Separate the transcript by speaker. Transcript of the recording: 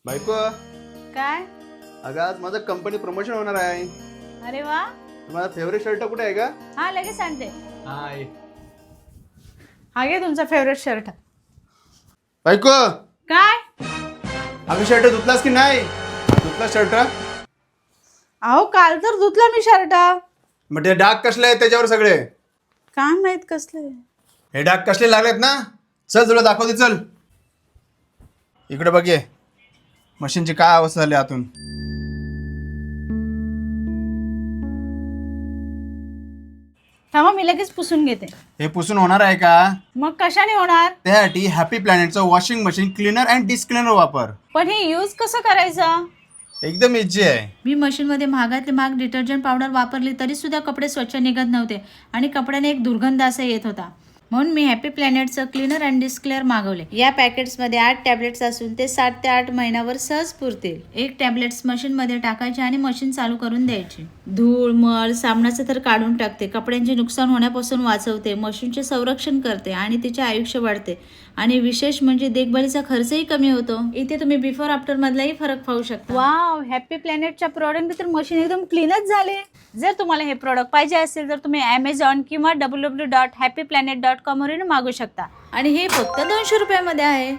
Speaker 1: बायको,
Speaker 2: काय?
Speaker 1: अगं आज माझं कंपनी प्रमोशन होणार आहे.
Speaker 2: अरे वा,
Speaker 1: माझा फेवरेट शर्ट कुठे आहे का?
Speaker 2: हा लगेच सांगते.
Speaker 1: हाय
Speaker 2: हा घे तुमचा फेवरेट शर्ट.
Speaker 1: बायको,
Speaker 2: काय?
Speaker 1: अगं शर्ट धुतलास की नाही? धुतला शर्ट?
Speaker 2: अहो काल तर धुतला मी शर्ट.
Speaker 1: मग ते डाग कसले आहेत त्याच्यावर सगळे?
Speaker 2: काय माहित कसले.
Speaker 1: हे डाग कसले लागलेत ना? चल तुला दाखवते, चल इकडे बघ. ये मशीनची काय अवस्था झाली आतून.
Speaker 2: थांबा मी लगेच पुसून घेते.
Speaker 1: हे पुसून होणार आहे का?
Speaker 2: मग कशाने होणार?
Speaker 1: त्यासाठी हॅपी प्लॅनेटचं washing machine cleaner and descaler वापर.
Speaker 2: पण हे यूज कसं करायचं?
Speaker 1: एकदम इझी आहे.
Speaker 2: मी मशीनमध्ये महागातले महाग डिटर्जंट पावडर वापरली तरी सुद्धा कपडे स्वच्छ निघत नव्हते आणि कपड्याने एक दुर्गंध असा येत होता. म्हणून मी हॅपी प्लॅनेटचं क्लीनर अँड डिस्क्लेअर मागवले. या पॅकेट्समध्ये 8 टॅब्लेट्स असून ते 7 ते 8 महिन्यावर सहज पुरतील. एक टॅब्लेट्स मशीनमध्ये टाकायचे आणि मशीन चालू करून द्यायची. धूळ मळ साबणाचं तर काढून टाकते, कपड्यांचे नुकसान होण्यापासून वाचवते, मशीनचे संरक्षण करते आणि तिचे आयुष्य वाढते. आणि विशेष म्हणजे देखभालीचा खर्चही कमी होतो. इथे तुम्ही बिफोर आफ्टर मधलाही फरक पाहू शकता. वाव, हॅपी प्लॅनेटच्या प्रोडक्ट तर मशीन एकदम क्लीनच झाले. जर तुम्हाला हे प्रोडक्ट पाहिजे असेल तर तुम्ही Amazon किंवा www.happyplanet.com वरून मागू शकता आणि हे फक्त 200 रुपयामध्ये आहे.